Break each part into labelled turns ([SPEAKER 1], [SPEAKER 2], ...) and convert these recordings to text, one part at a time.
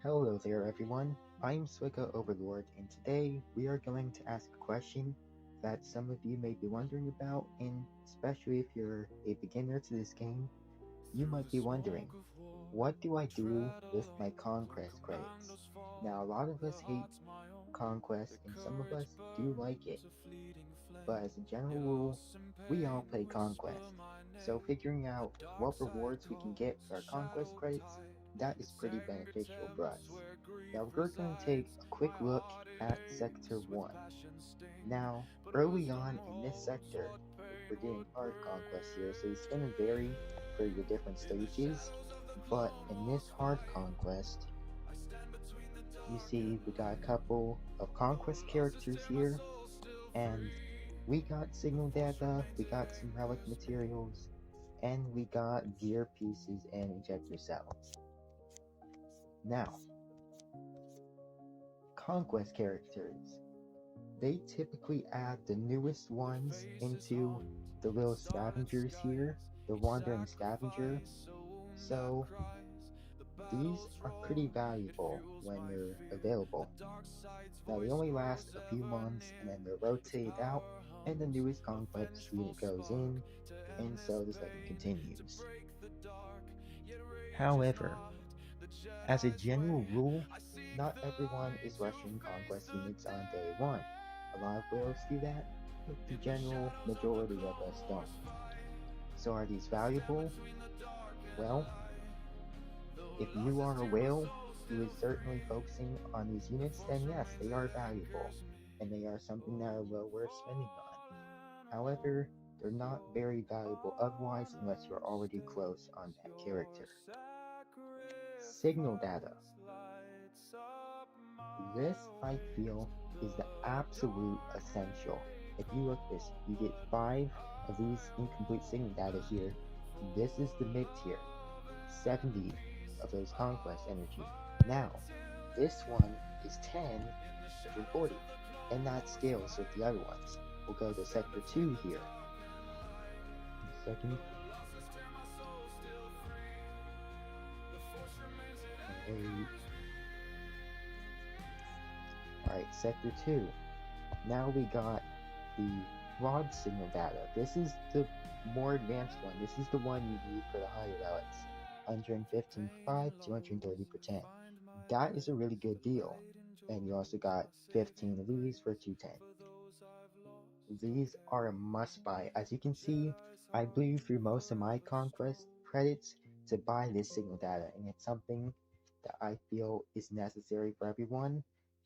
[SPEAKER 1] Hello there everyone, I'm SWGOH Overlord and today we are going to ask a question that some of you may be wondering about, and especially if you're a beginner to this game, you might be wondering, what do I do with my Conquest credits? Now a lot of us hate Conquest and some of us do like it, but as a general rule, we all play Conquest. So figuring out what rewards we can get with our Conquest credits, that is pretty beneficial for us. Now we're going to take a quick look at Sector 1. Now, early on in this sector, we're doing hard conquest here, so it's going to vary for your different stages, but in this hard conquest, you see we got a couple of conquest characters here, and we got signal data, we got some relic materials, and we got gear pieces and ejector cells. Now, conquest characters. They typically add the newest ones into the little scavengers here, the wandering scavenger. So these are pretty valuable when they're available. Now they only last a few months and then they're rotated out and the newest conquest unit goes in, and so the cycle continues. However, as a general rule, not everyone is rushing conquest units on day one. A lot of whales do that, but the general majority of us don't. So are these valuable? Well, if you are a whale who is certainly focusing on these units, then yes, they are valuable, and they are something that are well worth spending on. However, they're not very valuable otherwise unless you're already close on that character. Signal data. This, I feel, is the absolute essential. If you look at this, you get 5 of these incomplete signal data here. This is the mid-tier. 70 of those conquest energy. Now, this one is 10, 140, and that scales with the other ones. We'll go to Sector 2 here. Second. Alright, Sector 2. Now we got the rod signal data. This is the more advanced one. This is the one you need for the higher relics. 115 for 5, 230 for 10. That is a really good deal. And you also got 15 of these for 210. These are a must buy. As you can see, I blew through most of my conquest credits to buy this signal data, and it's something that I feel is necessary for everyone,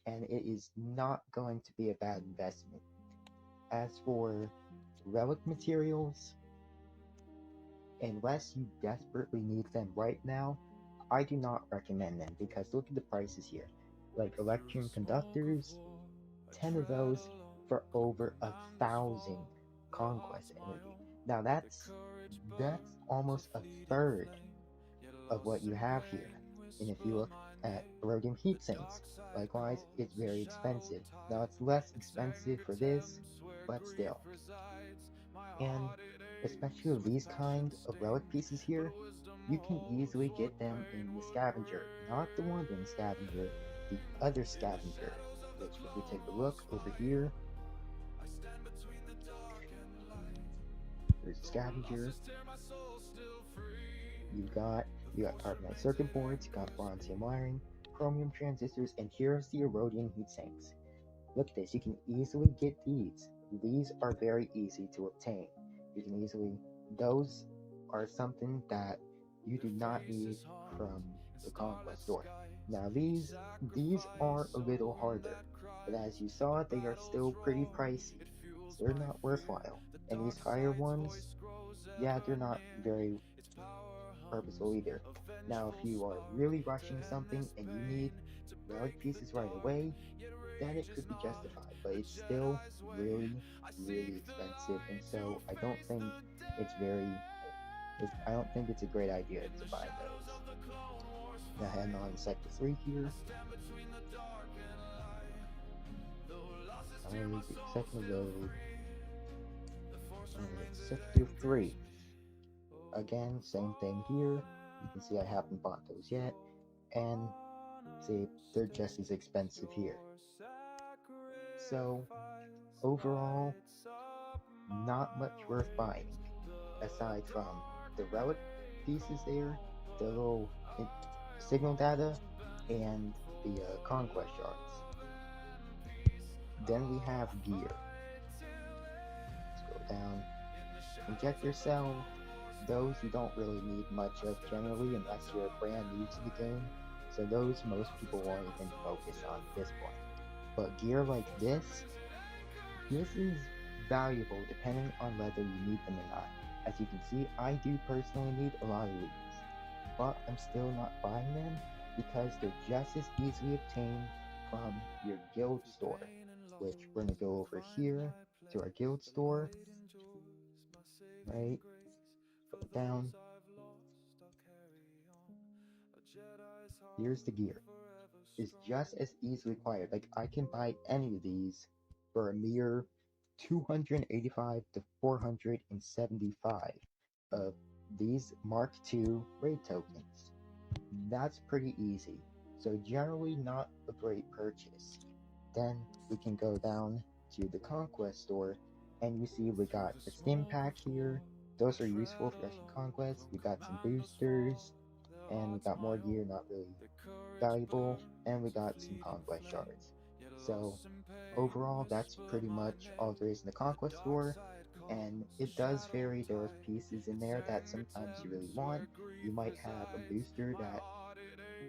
[SPEAKER 1] and it is not going to be a bad investment. As for relic materials, unless you desperately need them right now, I do not recommend them because look at the prices here. Like electrum conductors, 10 of those for over 1,000 conquest energy. Now that's almost a third of what you have here. And if you look at rhodium heat sinks, likewise, it's very expensive. Now it's less expensive for this, but still. And especially with these kind of relic pieces here, you can easily get them in the scavenger, not the wandering scavenger, the other scavenger, which if we take a look over here, there's a scavenger, you got carbonite circuit boards, you got bronzium wiring, chromium transistors, and here's the rhodium heat sinks. Look at this, you can easily get these. These are very easy to obtain. You can easily, those are something that you do not need from the Conquest Store. Now these are a little harder, but as you saw, they are still pretty pricey, so they're not worthwhile. And these higher ones, yeah, they're not very purposeful either. Now if you are really rushing something and you need relic pieces right away, then it could be justified, but it's still really, really expensive, and so I don't think it's a great idea to buy those. Now heading on to Sector 3 here. Alright, second load. Alright, Sector 3. Again, same thing here. You can see I haven't bought those yet. And say they're just as expensive here. So overall, not much worth buying aside from the relic pieces there, the little signal data, and the conquest shards. Then we have gear. Scroll down. Injector cell. Those you don't really need much of generally unless you're brand new to the game. So those most people won't even focus on at this point. But gear like this is valuable depending on whether you need them or not. As you can see, I do personally need a lot of these, but I'm still not buying them because they're just as easily obtained from your guild store, which we're going to go over here to our guild store, right? Go down. Here's the gear. It's just as easily acquired. Like, I can buy any of these for a mere 285 to 475 of these Mark II raid tokens. That's pretty easy. So generally not a great purchase. Then we can go down to the Conquest Store and you see we got the stim pack here. Those are useful for rushing Conquest. We got some boosters and we got more gear, not really valuable, and we got some Conquest shards. So overall, that's pretty much all there is in the Conquest Store, and it does vary. There are pieces in there that sometimes you really want. You might have a booster that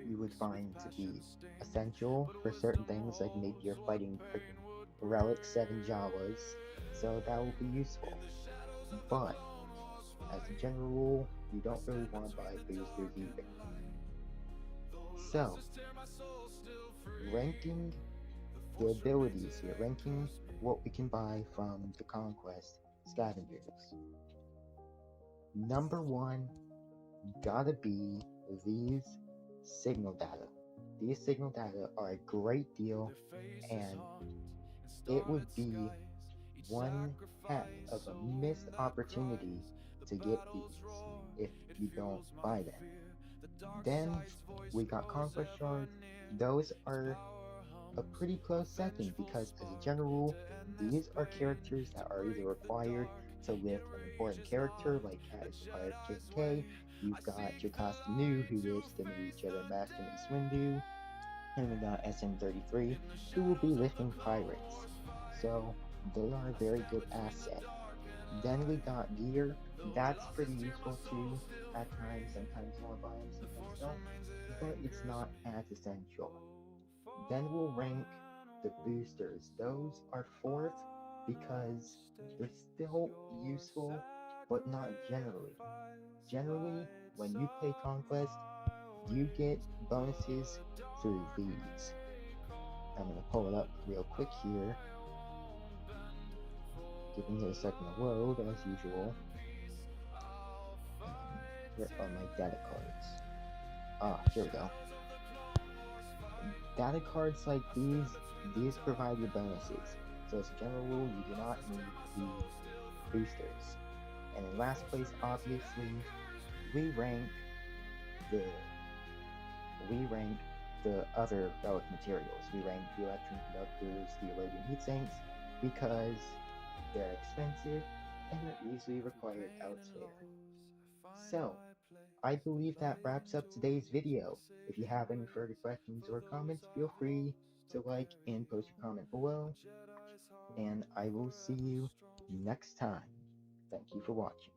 [SPEAKER 1] you would find to be essential for certain things, like maybe you're fighting freaking Relics 7 Jawas, so that will be useful. But, as a general rule, you don't really want to buy boosters either. So, ranking the abilities here, ranking what we can buy from the Conquest scavengers. Number one gotta be these signal data. These signal data are a great deal, and it would be one heck of a missed opportunity to get these if you don't buy them. Then we got Conquest Shards. Those are a pretty close second because, as a general rule, these are characters that are either required to lift an important character, like Cat is required for KK. You've got Jocasta Nu, who lives to meet Jedi Master Mace Windu, and we got SM33, who will be lifting pirates. So they are a very good asset. Then we got gear. That's pretty useful too. At times, sometimes you want to buy them, sometimes don't, but it's not as essential. Then we'll rank the boosters. Those are fourth because they're still useful, but not generally. Generally, when you play Conquest, you get bonuses through these. I'm going to pull it up real quick here. Giving it a second to load, as usual. Where are my data cards? Here we go. Data cards like these provide you bonuses. So as a general rule, you do not need these boosters. And in last place, obviously, we rank the other relic materials. We rank the electron conductors, the iridium heat sinks, because they're expensive and are easily required elsewhere. So, I believe that wraps up today's video. If you have any further questions or comments, feel free to like and post your comment below, and I will see you next time. Thank you for watching.